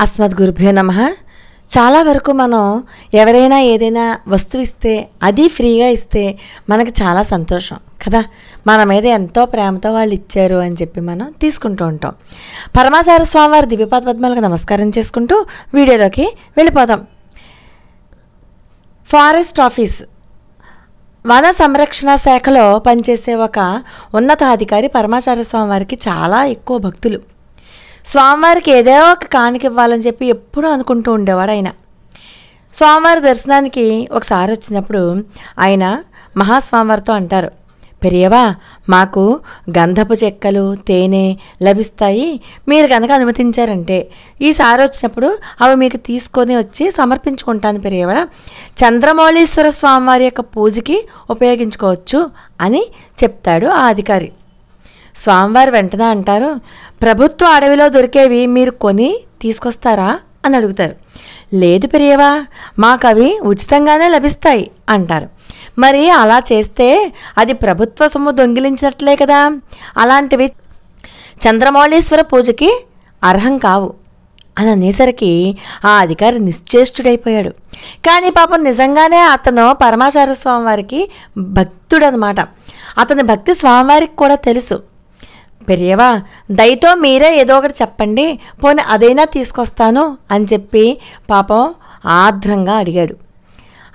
అస్మద్గురుభ్యో నమః. చాలా వరకు మనం ఎవరైనా ఏదైనా వస్తువు ఇస్తే అది ఫ్రీగా ఇస్తే మనకి చాలా సంతోషం కదా. మన మీద ఎంతో ప్రేమతో వాళ్ళు ఇచ్చారు అని చెప్పి మనం తీసుకుంటూ ఉంటాం. పరమాచార్య స్వామి వారి దివ్యపాద పద్మాలకు నమస్కారం చేసుకుంటూ వీడియోలోకి వెళ్ళిపోదాం. ఫారెస్ట్ ఆఫీస్ వన సంరక్షణ శాఖలో పనిచేసే ఒక ఉన్నతాధికారి పరమాచార్య స్వామి వారికి చాలా ఎక్కువ భక్తులు. స్వామివారికి ఏదో ఒక కానుక ఇవ్వాలని చెప్పి ఎప్పుడూ అనుకుంటూ ఉండేవాడు ఆయన. స్వామివారి దర్శనానికి ఒకసారి వచ్చినప్పుడు ఆయన మహాస్వామివారితో అంటారు, పెరియవా మాకు గంధపు చెక్కలు తేనె లభిస్తాయి, మీరు కనుక అనుమతించారంటే ఈసారి వచ్చినప్పుడు అవి మీకు తీసుకొని వచ్చి సమర్పించుకుంటాను పెరియవా, చంద్రమౌళీశ్వర స్వామివారి యొక్క పూజకి ఉపయోగించుకోవచ్చు అని చెప్తాడు ఆ అధికారి. స్వామివారు వెంటనే అంటారు, ప్రభుత్వ అడవిలో దొరికేవి మీరు కొని తీసుకొస్తారా అని అడుగుతారు. లేదు పెరియవా, మాకు అవి ఉచితంగానే లభిస్తాయి అంటారు. మరి అలా చేస్తే అది ప్రభుత్వ సొమ్ము దొంగిలించినట్లే కదా, అలాంటివి చంద్రమౌళీశ్వర పూజకి అర్హం కావు అని అనేసరికి ఆ అధికారి నిశ్చేష్టుడైపోయాడు. కానీ పాపం నిజంగానే అతను పరమాచార్య స్వామి వారికి భక్తుడనమాట. అతని భక్తి స్వామివారికి కూడా తెలుసు. పెరియవా దయతో మీరే ఏదో ఒకటి చెప్పండి, పోనీ అదైనా తీసుకొస్తాను అని చెప్పి పాపం ఆర్ద్రంగా అడిగాడు.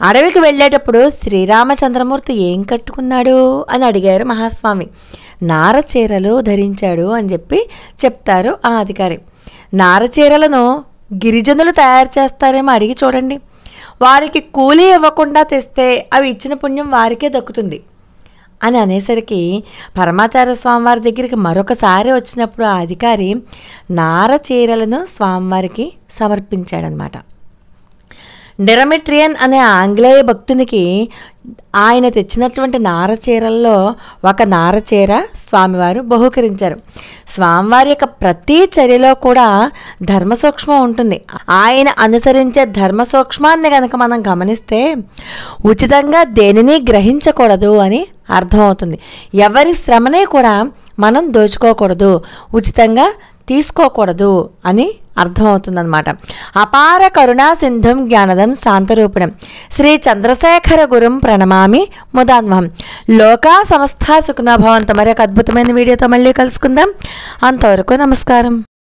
అడవికి వెళ్ళేటప్పుడు శ్రీరామచంద్రమూర్తి ఏం కట్టుకున్నాడు అని అడిగారు మహాస్వామి. నారచీరలు ధరించాడు అని చెప్పి చెప్తారు ఆ అధికారి. నారచీరలను గిరిజనులు తయారు చేస్తారేమో అడిగి చూడండి, వారికి కూలీ ఇవ్వకుండా తెస్తే అవి ఇచ్చిన పుణ్యం వారికే దక్కుతుంది అని అనేసరికి పరమాచార్య స్వామివారి దగ్గరికి మరొకసారి వచ్చినప్పుడు ఆ అధికారి నారచీరలను స్వామివారికి సమర్పించాడనమాట. డెరమిట్రియన్ అనే ఆంగ్లేయ భక్తునికి ఆయన తెచ్చినటువంటి నారచీరల్లో ఒక నారచీర స్వామివారు బహూకరించారు. స్వామివారి యొక్క ప్రతి చర్యలో కూడా ధర్మసూక్ష్మం ఉంటుంది. ఆయన అనుసరించే ధర్మసూక్ష్మాన్ని కనుక మనం గమనిస్తే ఉచితంగా దేనిని గ్రహించకూడదు అని అర్థమవుతుంది. ఎవరి శ్రమనే కూడా మనం దోచుకోకూడదు, ఉచితంగా తీసుకోకూడదు అని అర్థమవుతుందన్నమాట. అపార కరుణా సింధుం జ్ఞానదం శాంతరూపిణం శ్రీ చంద్రశేఖర గురుం ప్రణమామి ముదాన్వహం. లోకా సమస్త సుఖినో భవంతు. మరి ఒక అద్భుతమైన వీడియోతో మళ్ళీ కలుసుకుందాం. అంతవరకు నమస్కారం.